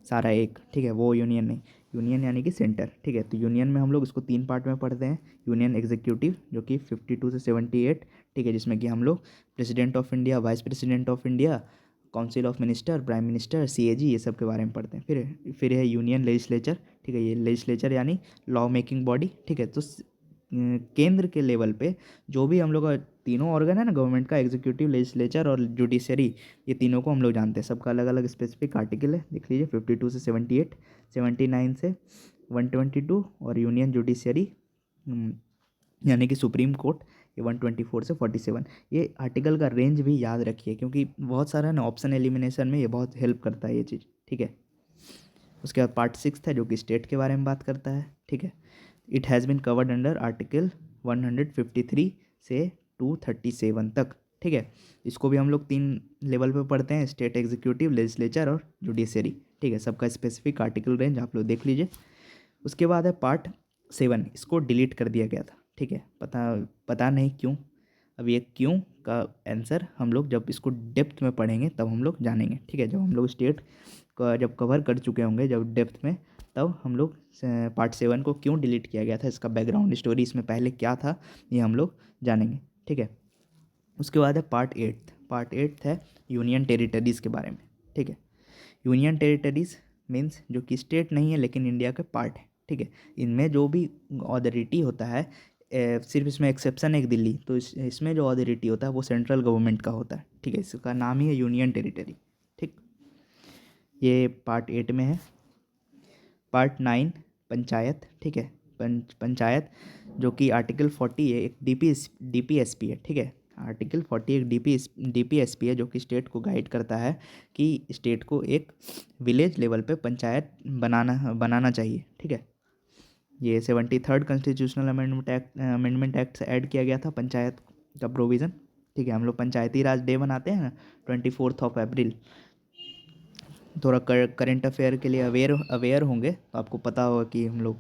सारा एक, ठीक है, वो यूनियन नहीं, यूनियन यानी कि सेंटर। ठीक है, तो यूनियन में हम लोग इसको 3 पार्ट में पढ़ते हैं। यूनियन एग्जीक्यूटिव जो कि 52 से 78, ठीक है, जिसमें कि हम लोग president of India, vice president of India, council of minister, prime minister, CAG, ये सब के बारे में पढ़ते हैं। फिर है यूनियन लेजिस्लेचर। ठीक है, ये लेजिस्लेचर यानी लॉ मेकिंग बॉडी। ठीक है, तो केंद्र के लेवल पे जो भी हम लोग का तीनों ऑर्गन है ना गवर्नमेंट का, एग्जीक्यूटिव, लेजिस्लेचर और जुडिशरी, ये तीनों को हम लोग जानते हैं। सबका अलग अलग स्पेसिफिक आर्टिकल है, देख लीजिए 52 से 78, 79 से 122, और यूनियन जुडिशरी यानी कि सुप्रीम कोर्ट, ये 124 से 47। ये आर्टिकल का रेंज भी याद रखिए क्योंकि बहुत सारा ना ऑप्शन एलिमिनेशन में ये बहुत हेल्प करता है ये चीज़। ठीक है, उसके बाद पार्ट 6 है जो कि स्टेट के बारे में बात करता है। ठीक है, it has been covered under article 153 से 237 तक। ठीक है, इसको भी हम लोग 3 लेवल पे पढ़ते हैं, स्टेट, एग्जीक्यूटिव, लेजिस्लेचर और जुडिशरी। ठीक है, सबका स्पेसिफिक आर्टिकल रेंज आप लोग देख लीजिए। उसके बाद है पार्ट 7, इसको डिलीट कर दिया गया था। ठीक है, पता नहीं क्यों। अब ये क्यों का आंसर हम लोग जब इसको डेप्थ में पढ़ेंगे तब हम लोग जानेंगे। ठीक है, जब हम लोग स्टेट का जब कवर कर चुके होंगे जब डेप्थ में, तब हम लोग पार्ट 7 को क्यों डिलीट किया गया था, इसका बैकग्राउंड स्टोरी, इसमें पहले क्या था, ये हम लोग जानेंगे। ठीक है, उसके बाद है पार्ट 8। पार्ट 8 है यूनियन टेरिटरीज़ के बारे में। ठीक है, यूनियन टेरिटरीज़ मीन्स जो कि स्टेट नहीं है लेकिन इंडिया के पार्ट है। ठीक है, इनमें जो भी अथॉरिटी होता है, सिर्फ इसमें एक्सेप्शन है एक दिल्ली, तो इसमें जो अथॉरिटी होता है वो सेंट्रल गवर्नमेंट का होता है। ठीक है, इसका नाम ही है यूनियन टेरिटरी। ठीक, ये पार्ट 8 में है। पार्ट 9 पंचायत। ठीक है, पंचायत जो कि आर्टिकल 40 है, एक डीपीएसपी है। ठीक है, आर्टिकल 40 एक डीपीएसपी है जो कि स्टेट को गाइड करता है कि स्टेट को एक विलेज लेवल पे पंचायत बनाना चाहिए। ठीक है, ये 73rd कॉन्स्टिट्यूशनल अमेंडमेंट एक्ट से ऐड किया गया था पंचायत का प्रोविज़न। ठीक है, हम लोग पंचायती राज डे मनाते हैं ना 24 अप्रैल। थोड़ा करंट अफेयर के लिए अवेयर होंगे तो आपको पता होगा कि हम लोग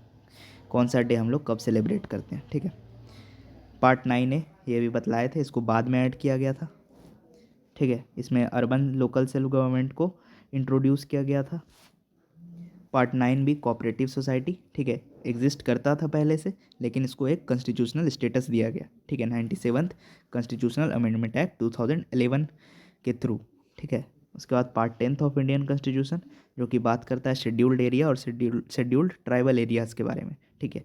कौन सा डे हम लोग कब सेलिब्रेट करते हैं। ठीक है, पार्ट 9 है, ये भी बतलाए थे, इसको बाद में ऐड किया गया था। ठीक है, इसमें अर्बन लोकल सेल्फ गवर्नमेंट को इंट्रोड्यूस किया गया था। पार्ट 9 भी कोऑपरेटिव सोसाइटी। ठीक है, एग्जिस्ट करता था पहले से लेकिन इसको एक कॉन्स्टिट्यूशनल स्टेटस दिया गया। ठीक है, 97th कॉन्स्टिट्यूशनल अमेंडमेंट एक्ट 2011 के थ्रू। ठीक है, उसके बाद पार्ट 10 ऑफ इंडियन कॉन्स्टिट्यूशन जो कि बात करता है शेड्यूल्ड एरिया और शेड्यूल्ड ट्राइबल एरियाज़ के बारे में। ठीक है,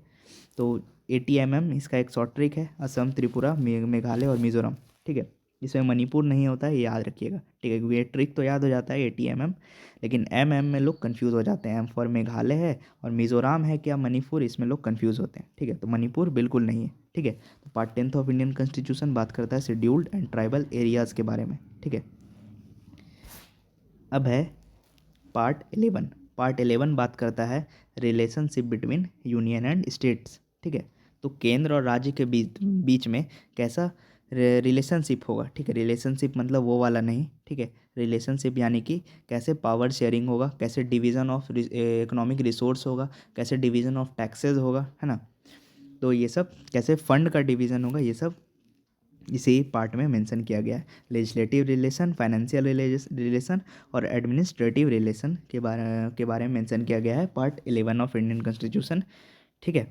तो ATMM इसका एक शॉर्ट ट्रिक है, असम, त्रिपुरा, मेघालय और मिजोरम। ठीक है, इसमें मणिपुर नहीं होता है, ये याद रखिएगा। ठीक है, क्योंकि ये ट्रिक तो याद हो जाता है ATMM, लेकिन MM में लोग कंफ्यूज हो जाते हैं। M फॉर मेघालय है और मिजोरम है क्या मणिपुर, इसमें लोग कंफ्यूज होते हैं। ठीक है, तो मणिपुर बिल्कुल नहीं है। ठीक है, तो पार्ट 10 ऑफ इंडियन कॉन्स्टिट्यूशन बात करता है शेड्यूल्ड एंड ट्राइबल एरियाज़ के बारे में। ठीक है, अब है पार्ट 11। पार्ट 11 बात करता है relationship between union and states. ठीक है, तो केंद्र और राज्य के बीच में कैसा रिलेशनशिप होगा। ठीक है, रिलेशनशिप मतलब वो वाला नहीं। ठीक है, रिलेशनशिप यानी कि कैसे पावर शेयरिंग होगा, कैसे डिवीज़न ऑफ इकोनॉमिक रिसोर्स होगा, कैसे डिवीज़न ऑफ टैक्सेस होगा, है ना। तो ये सब कैसे फंड का डिवीज़न होगा, ये सब इसी पार्ट में मेंशन किया गया है। लेजिस्लेटिव रिलेशन, फाइनेंशियल रिलेशन और एडमिनिस्ट्रेटिव रिलेशन के बारे में मेंशन किया गया है पार्ट 11 ऑफ इंडियन कॉन्स्टिट्यूशन। ठीक है,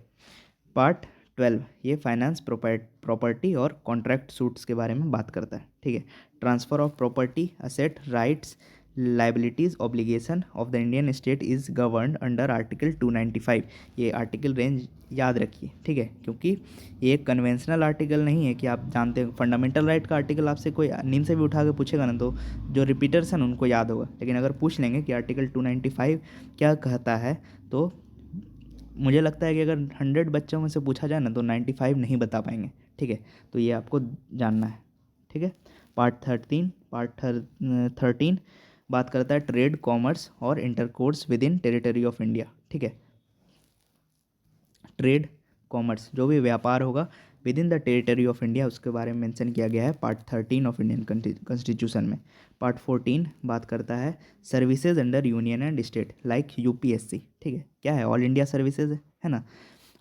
पार्ट 12 ये फाइनेंस, प्रॉपर्टी और कॉन्ट्रैक्ट सूट्स के बारे में बात करता है। ठीक है, transfer of property, asset, rights, liabilities, obligation of the Indian state is governed under article 295। ये आर्टिकल रेंज याद रखिए। ठीक है, क्योंकि ये एक कन्वेंशनल आर्टिकल नहीं है कि आप जानते हैं। फंडामेंटल राइट का आर्टिकल आपसे कोई नींद से भी उठा के पूछेगा ना तो जो रिपीटर्स हैं उनको याद होगा, लेकिन अगर पूछ लेंगे कि आर्टिकल 295 क्या कहता है, तो मुझे लगता है कि अगर 100 बच्चों में से पूछा जाए ना तो 95 नहीं बता पाएंगे। ठीक है, तो ये आपको जानना है। ठीक है, पार्ट 13 बात करता है ट्रेड, कॉमर्स और intercourse with in territory of India. ठीक है, ट्रेड, कॉमर्स जो भी व्यापार होगा with in the territory of India, उसके बारे में मेंशन किया गया है पार्ट 13 ऑफ इंडियन कॉन्स्टिट्यूशन में। पार्ट 14 बात करता है services under union and state like UPSC, ठीक है, क्या है, ऑल इंडिया सर्विसेज है ना।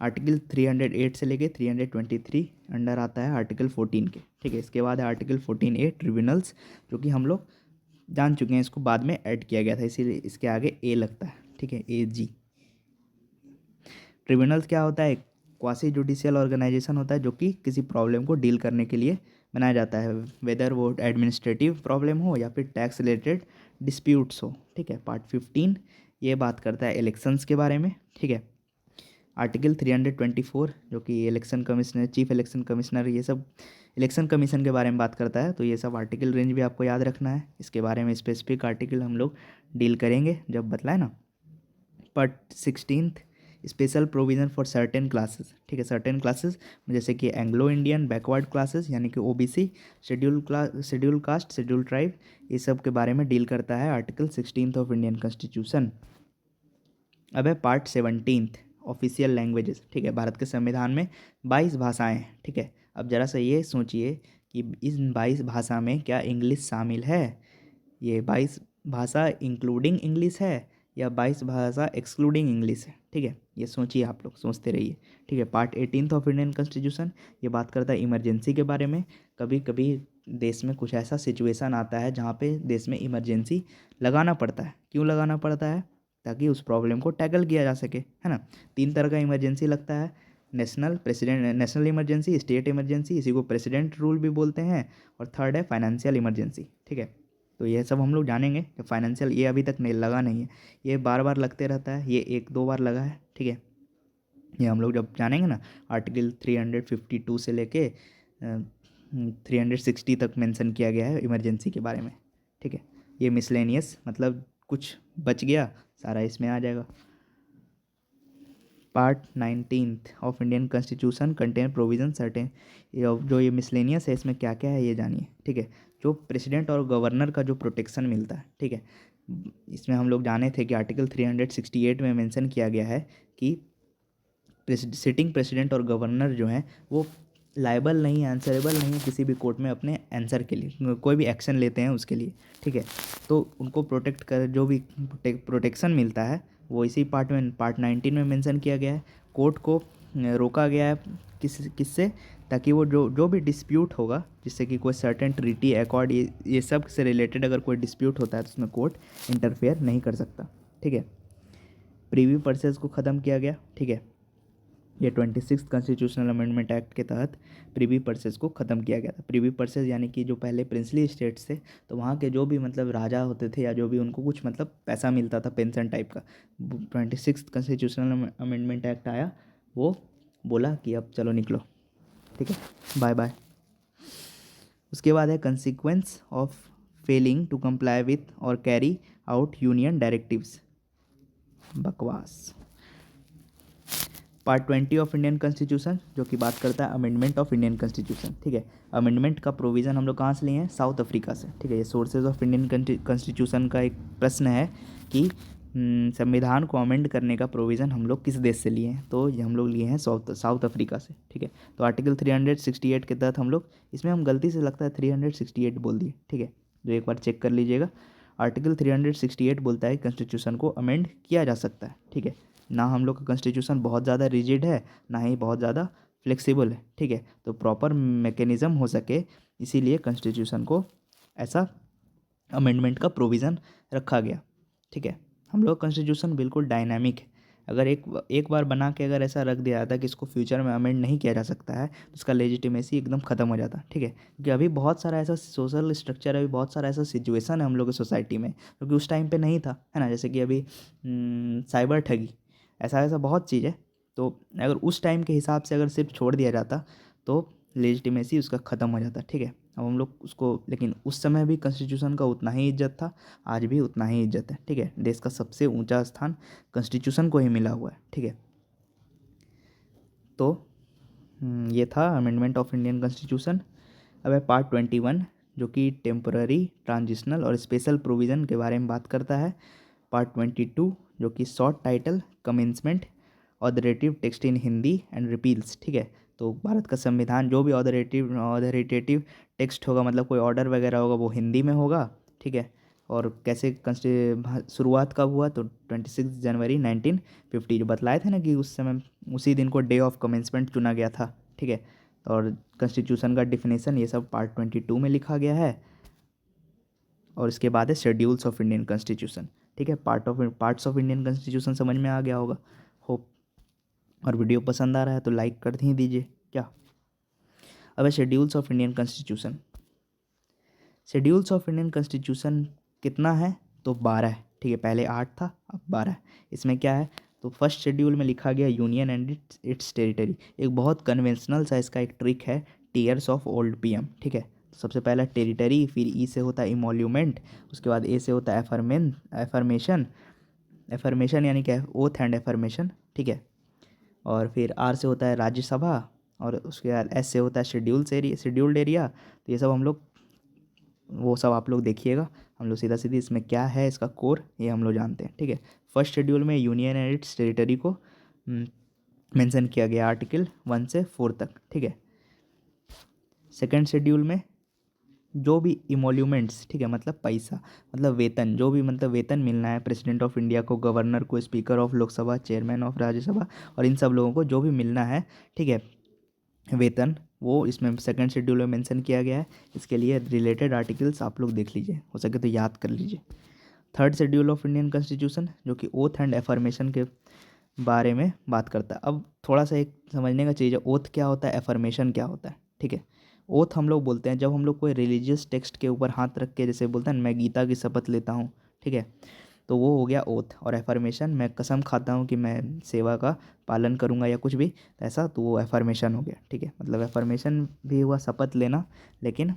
आर्टिकल 308 से लेके 323 अंडर आता है आर्टिकल 14 के, ठीक है। इसके बाद है आर्टिकल 14A ट्रिब्यूनल्स, जो कि हम लोग जान चुके हैं, इसको बाद में ऐड किया गया था, इसीलिए इसके आगे ए लगता है, ठीक है, AG। ट्रिब्यूनल्स क्या होता है, क्वासी जुडिशियल ऑर्गेनाइजेशन होता है जो कि किसी प्रॉब्लम को डील करने के लिए बनाया जाता है, वेदर वो एडमिनिस्ट्रेटिव प्रॉब्लम हो या फिर टैक्स रिलेटेड डिस्प्यूट्स हो, ठीक है। पार्ट 15 ये बात करता है इलेक्शंस के बारे में, ठीक है। आर्टिकल 324 जो कि election commissioner, chief election commissioner, ये सब इलेक्शन कमीशन के बारे में बात करता है, तो ये सब आर्टिकल रेंज भी आपको याद रखना है। इसके बारे में स्पेसिफिक आर्टिकल हम लोग डील करेंगे जब बतलाए ना। Part 16 special provision for certain classes, ठीक है, सर्टेन क्लासेस जैसे कि एंग्लो इंडियन बैकवर्ड क्लासेस यानी कि OBC, schedule caste, schedule tribe, ये सब के बारे में डील करता है आर्टिकल 16 ऑफ इंडियन कॉन्स्टिट्यूशन। अब है पार्ट 17 ऑफिशियल लैंग्वेजेस, ठीक है। भारत के संविधान में 22 भाषाएं हैं, ठीक है। अब ज़रा सा ये सोचिए कि इस 22 भाषा में क्या इंग्लिश शामिल है, ये 22 भाषा इंक्लूडिंग इंग्लिश है या 22 भाषा एक्सक्लूडिंग इंग्लिश है, ठीक है, ये सोचिए, आप लोग सोचते रहिए, ठीक है। पार्ट 18 ऑफ इंडियन कॉन्स्टिट्यूशन ये बात करता है इमरजेंसी के बारे में। कभी कभी देश में कुछ ऐसा सिचुएशन आता है जहाँ पे देश में इमरजेंसी लगाना पड़ता है, क्यों लगाना पड़ता है, ताकि उस प्रॉब्लम को टैकल किया जा सके, है ना। 3 तरह का इमरजेंसी लगता है, नेशनल इमरजेंसी, स्टेट इमरजेंसी, इसी को प्रेसिडेंट रूल भी बोलते हैं, और थर्ड है फाइनेंशियल इमरजेंसी, ठीक है। तो ये सब हम लोग जानेंगे कि फाइनेंशियल ये अभी तक नहीं लगा नहीं है, ये बार बार लगते रहता है, ये 1-2 बार लगा है, ठीक है। ये हम लोग जब जानेंगे ना, आर्टिकल 352 से लेके 360 तक मेंशन किया गया है इमरजेंसी के बारे में, ठीक है। ये मिसलेनियस मतलब कुछ बच गया सारा इसमें आ जाएगा। Part 19 of Indian constitution contain provision certain, जो ये मिसलेनियस है इसमें क्या क्या है ये जानिए, ठीक है। जो प्रेसिडेंट और गवर्नर का जो प्रोटेक्शन मिलता है, ठीक है, इसमें हम लोग जाने थे कि आर्टिकल 368 में मेंशन किया गया है कि सिटिंग प्रेसिडेंट और गवर्नर जो हैं वो लायबल नहीं, आंसरेबल नहीं है किसी भी कोर्ट में अपने आंसर के लिए, कोई भी एक्शन लेते हैं उसके लिए, ठीक है। तो उनको प्रोटेक्ट कर जो भी प्रोटेक्शन मिलता है वो इसी पार्ट 19 में मेंशन किया गया है। कोर्ट को रोका गया है किससे, ताकि वो जो भी डिस्प्यूट होगा, जिससे कि कोई सर्टेन ट्रीटी एकॉर्ड ये सब से रिलेटेड अगर कोई डिस्प्यूट होता है तो उसमें कोर्ट इंटरफेयर नहीं कर सकता, ठीक है। प्रीवी पर्सेस को ख़त्म किया गया, ठीक है। ये 26 कॉन्स्टिट्यूशनल अमेंडमेंट एक्ट के तहत प्रीवी पर्सेस को ख़त्म किया गया था। प्रीवी पर्सेस यानी कि जो पहले प्रिंसली स्टेट्स थे, तो वहाँ के जो भी मतलब राजा होते थे या जो भी उनको कुछ मतलब पैसा मिलता था पेंशन टाइप का, 26 कॉन्स्टिट्यूशनल अमेंडमेंट एक्ट आया, वो बोला कि अब चलो निकलो, ठीक है, बाय बाय। उसके बाद है consequence of failing to comply with और कैरी आउट यूनियन डायरेक्टिव्स, बकवास। पार्ट 20 ऑफ इंडियन कॉन्स्टिट्यूशन जो कि बात करता है अमेंडमेंट ऑफ इंडियन कॉन्स्टिट्यूशन, ठीक है। अमेंडमेंट का प्रोविज़न हम लोग कहाँ से लिए हैं, साउथ अफ्रीका से, ठीक है। ये सोर्सेज ऑफ इंडियन कॉन्स्टिट्यूशन का एक प्रश्न है कि संविधान को अमेंड करने का प्रोविज़न हम लोग किस देश से लिए हैं, तो ये हम लोग लिए हैं साउथ अफ्रीका से, ठीक है। तो आर्टिकल 368 के तहत हम लोग, इसमें हम गलती से लगता है 368 बोल दिए, ठीक है, जो एक बार चेक कर लीजिएगा। आर्टिकल 368 बोलता है कॉन्स्टिट्यूशन को अमेंड किया जा सकता है, ठीक है। ना हम लोग का कॉन्स्टिट्यूशन बहुत ज़्यादा रिजिड है, ना ही बहुत ज़्यादा फ्लेक्सिबल है, ठीक है। तो प्रॉपर मैकेनिज़्म हो सके इसीलिए कॉन्स्टिट्यूशन को ऐसा अमेंडमेंट का प्रोविज़न रखा गया, ठीक है। हम लोग कॉन्स्टिट्यूशन बिल्कुल डायनामिक है, अगर एक बार बना के अगर ऐसा रख दिया जाता कि इसको फ्यूचर में अमेंड नहीं किया जा सकता है तो उसका लेजिटिमेसी एकदम ख़त्म हो जाता, ठीक है। क्योंकि अभी बहुत सारा ऐसा सोशल स्ट्रक्चर है, अभी बहुत सारा ऐसा सिचुएशन है हम लोग की सोसाइटी में, क्योंकि उस टाइम पे नहीं था, है ना। जैसे कि अभी साइबर ठगी, ऐसा ऐसा बहुत चीज़ है। तो अगर उस टाइम के हिसाब से अगर सिर्फ छोड़ दिया जाता तो लेजिटिमेसी उसका ख़त्म हो जाता, ठीक है। अब हम लोग उसको, लेकिन उस समय भी कॉन्स्टिट्यूशन का उतना ही इज्जत था, आज भी उतना ही इज्जत है, ठीक है। देश का सबसे ऊंचा स्थान कॉन्स्टिट्यूशन को ही मिला हुआ है, ठीक है। तो ये था अमेंडमेंट ऑफ इंडियन कॉन्स्टिट्यूशन। अब है पार्ट 21 जो कि टेम्पररी, ट्रांजिशनल और स्पेशल प्रोविज़न के बारे में बात करता है। पार्ट 22 जो कि short title, commencement, authoritative text in Hindi and repeals, ठीक है। तो भारत का संविधान जो भी ऑथोरिटेटिव टेक्स्ट होगा, मतलब कोई ऑर्डर वगैरह होगा, वो हिंदी में होगा, ठीक है। और कैसे शुरुआत कब हुआ, तो 26 जनवरी 1950, जो बतलाए थे ना कि उस समय उसी दिन को डे ऑफ कमेंसमेंट चुना गया था, ठीक है। और कॉन्स्टिट्यूशन का डिफिनेशन ये सब पार्ट 22 में लिखा गया है। और इसके बाद है शेड्यूल्स ऑफ इंडियन कॉन्स्टिट्यूशन, ठीक है। पार्ट्स ऑफ इंडियन कॉन्स्टिट्यूशन समझ में आ गया होगा, होप। और वीडियो पसंद आ रहा है तो लाइक कर ही दीजिए क्या। अब है schedules of Indian constitution. Schedules of Indian constitution कितना है, तो 12 है, ठीक है। पहले 8 था, अब 12 है। इसमें क्या है, तो फर्स्ट शेड्यूल में लिखा गया यूनियन एंड इट्स टेरिटरी। एक बहुत कन्वेंशनल सा इसका एक ट्रिक है, टीयर्स ऑफ ओल्ड पीएम, ठीक है। तो सबसे पहला टेरिटरी, फिर ई से होता है इमोल्यूमेंट, उसके बाद ए से होता है एफर्मेशन, एफर्मेशन यानी क्या है, ओथ एंड एफर्मेशन, ठीक है। और फिर आर से होता है राज्यसभा, और उसके बाद एस से होता है शेड्यूल्ड एरिया। तो ये सब हम लोग, वो सब आप लोग देखिएगा। हम लोग सीधा सीधी इसमें क्या है, इसका कोर, ये हम लोग जानते हैं, ठीक है। फर्स्ट शेड्यूल में यूनियन एंड इट्स टेरिटरी को मेंशन किया गया आर्टिकल 1 से 4 तक, ठीक है। सेकंड शेड्यूल में जो भी इमोल्यूमेंट्स, ठीक है, मतलब पैसा, मतलब वेतन, जो भी मतलब वेतन मिलना है प्रेसिडेंट ऑफ इंडिया को, गवर्नर को, speaker of Lok Sabha, chairman of Rajya Sabha, और इन सब लोगों को जो भी मिलना है, ठीक है, वेतन, वो इसमें सेकंड शेड्यूल में मेंशन किया गया है। इसके लिए रिलेटेड आर्टिकल्स आप लोग देख लीजिए, हो सके तो याद कर लीजिए। Third schedule of Indian Constitution, जो कि ओथ एंड एफर्मेशन के बारे में बात करता है। अब थोड़ा सा एक समझने का चीज़ है, ओथ क्या होता है, एफर्मेशन क्या होता है, ठीक है। ओथ हम लोग बोलते हैं जब हम लोग कोई रिलीजियस टेक्स्ट के ऊपर हाथ रख के, जैसे बोलते हैं ना, मैं गीता की शपथ लेता हूँ, ठीक है, तो वो हो गया ओथ। और एफर्मेशन, मैं कसम खाता हूँ कि मैं सेवा का पालन करूँगा या कुछ भी, तो ऐसा, तो वो एफर्मेशन हो गया, ठीक है। मतलब एफर्मेशन भी हुआ शपथ लेना, लेकिन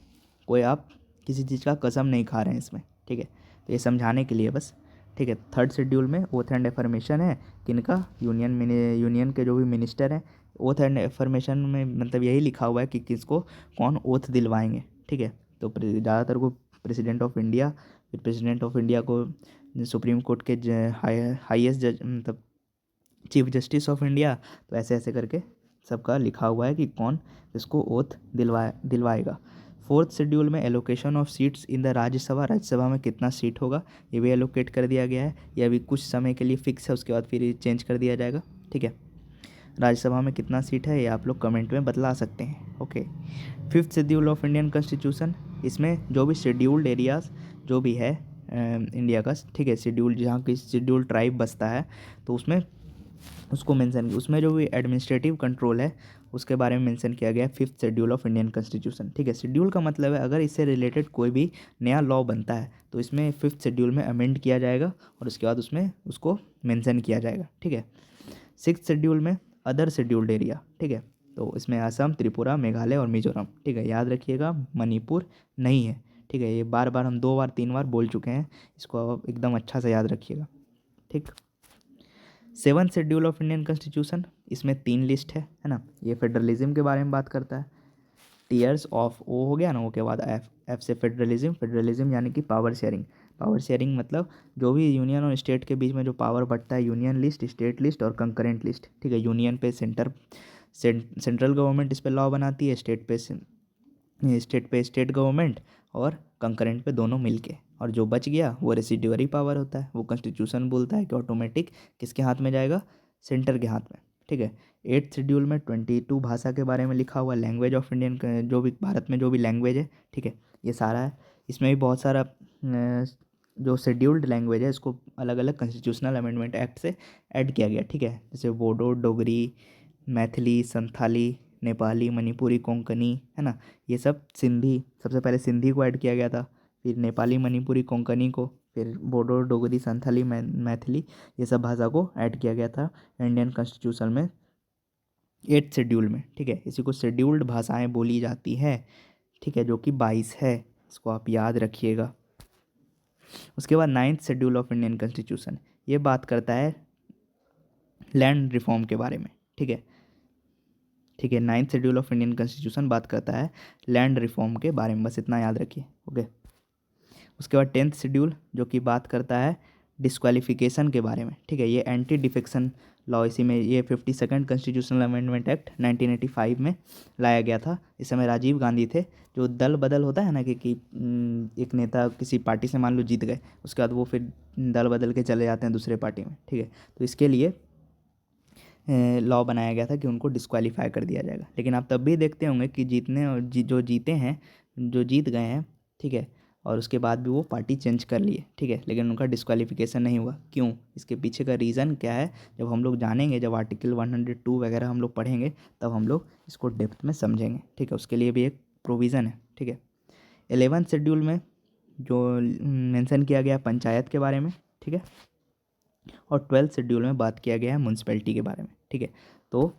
कोई आप किसी चीज़ का कसम नहीं खा रहे हैं इसमें, ठीक है। तो ये समझाने के लिए बस, ठीक है। थर्ड शेड्यूल में ओथ एंड एफर्मेशन है, किनका, यूनियन के जो भी मिनिस्टर हैं। ओथ एंड एफर्मेशन में मतलब यही लिखा हुआ है कि किसको कौन ओथ दिलवाएंगे, ठीक है। तो ज़्यादातर को प्रेसिडेंट ऑफ इंडिया, फिर प्रेसिडेंट ऑफ इंडिया को सुप्रीम कोर्ट के हाईएस्ट जज, मतलब चीफ जस्टिस ऑफ इंडिया, तो ऐसे ऐसे करके सबका लिखा हुआ है कि कौन इसको ओथ दिलवाएगा। फोर्थ शेड्यूल में allocation of seats in the Rajya Sabha में कितना सीट होगा, ये भी एलोकेट कर दिया गया है। ये अभी कुछ समय के लिए फिक्स है, उसके बाद फिर ये चेंज कर दिया जाएगा, ठीक है। राज्यसभा में कितना सीट है ये आप लोग कमेंट में बतला सकते हैं, okay. Fifth schedule of Indian constitution, इसमें जो भी शेड्यूल्ड एरियाज जो भी है इंडिया का, ठीक है, शेड्यूल जहाँ की शेड्यूल्ड ट्राइब बसता है, तो उसमें उसको मेंशन, उसमें जो भी एडमिनिस्ट्रेटिव कंट्रोल है उसके बारे में मेंशन किया गया है fifth schedule of Indian constitution, ठीक है। शेड्यूल का मतलब है अगर इससे रिलेटेड कोई भी नया लॉ बनता है तो इसमें फिफ्थ शेड्यूल में अमेंड किया जाएगा और उसके बाद उसमें उसको मेंशन किया जाएगा, ठीक है। सिक्स्थ शेड्यूल में अदर शेड्यूल्ड एरिया, ठीक है, तो इसमें असम, त्रिपुरा, मेघालय और मिजोरम, ठीक है। याद रखिएगा मणिपुर नहीं है, ठीक है। ये बार बार हम 2 बार 3 बार बोल चुके हैं, इसको अब एकदम अच्छा से याद रखिएगा, ठीक। Seventh schedule of Indian constitution, इसमें 3 लिस्ट है ना। ये फेडरलिज्म के बारे में बात करता है। टीयर्स ऑफ ओ हो गया ना, ओ के बाद एफ, एफ से फेडरलिज्म यानी कि पावर शेयरिंग। पावर शेयरिंग मतलब जो भी यूनियन और स्टेट के बीच में जो पावर बढ़ता है, यूनियन लिस्ट, स्टेट लिस्ट और कंकरेंट लिस्ट, ठीक है। यूनियन पे सेंट्रल गवर्नमेंट इस पे लॉ बनाती है, स्टेट पे स्टेट गवर्नमेंट, और कंकरेंट पे दोनों मिलके। और जो बच गया वो रेसिड्यूअरी पावर होता है, वो कॉन्स्टिट्यूशन बोलता है कि ऑटोमेटिक किसके हाथ में जाएगा, सेंटर के हाथ में, ठीक है। एट्थ शेड्यूल में 22 भाषा के बारे में लिखा हुआ, लैंग्वेज ऑफ इंडियन, जो भी भारत में जो भी लैंग्वेज है, ठीक है, ये सारा है। इसमें भी बहुत सारा जो शेड्यूल्ड लैंग्वेज है इसको अलग अलग कॉन्स्टिट्यूशनल अमेंडमेंट एक्ट से ऐड किया गया, ठीक है। जैसे बोडो, डोगरी, मैथिली, संथाली, नेपाली, मणिपुरी, कोंकणी, है ना, ये सब। सिंधी, सबसे पहले सिंधी को ऐड किया गया था, फिर नेपाली, मणिपुरी, कोंकणी को, फिर बोडो, डोगरी, संथाली, मैथिली, ये सब भाषा को ऐड किया गया था इंडियन कॉन्स्टिट्यूशन में एट्थ शेड्यूल में, ठीक है। इसी को शेड्यूल्ड भाषाएं बोली जाती है, ठीक है, जो कि 22 है, इसको आप याद रखिएगा। उसके बाद ninth schedule of Indian constitution, ये बात करता है लैंड रिफॉर्म के बारे में, ठीक है, ठीक है। Ninth schedule of Indian constitution बात करता है लैंड रिफॉर्म के बारे में, बस इतना याद रखिए, ओके। उसके बाद टेंथ शेड्यूल जो कि बात करता है डिस्क्वालिफिकेशन के बारे में, ठीक है। ये एंटी डिफेक्शन लॉ इसी में, ये 52nd कॉन्स्टिट्यूशनल अमेंडमेंट एक्ट 1985 में लाया गया था। इस समय राजीव गांधी थे। जो दल बदल होता है ना कि एक नेता किसी पार्टी से मान लो जीत गए, उसके बाद वो फिर दल बदल के चले जाते हैं दूसरे पार्टी में, ठीक है। तो इसके लिए लॉ बनाया गया था कि उनको डिस्क्वालीफाई कर दिया जाएगा। लेकिन आप तब भी देखते होंगे कि जीतने और जो जीते हैं, जो जीत गए हैं, ठीक है, और उसके बाद भी वो पार्टी चेंज कर लिए, ठीक है, लेकिन उनका डिस्क्वालिफिकेशन नहीं हुआ। क्यों? इसके पीछे का रीज़न क्या है, जब हम लोग जानेंगे, जब आर्टिकल 102 वगैरह हम लोग पढ़ेंगे, तब हम लोग इसको डेप्थ में समझेंगे, ठीक है। उसके लिए भी एक प्रोविज़न है, ठीक है। 11th शेड्यूल में जो मेंशन किया गया पंचायत के बारे में, ठीक है, और 12th शेड्यूल में बात किया गया है म्यूनसिपैलिटी के बारे में, ठीक है। तो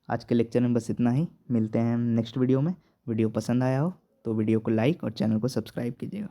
आज के लेक्चर में बस इतना ही। मिलते हैं नेक्स्ट वीडियो में। वीडियो पसंद आया हो तो वीडियो को लाइक और चैनल को सब्सक्राइब कीजिएगा।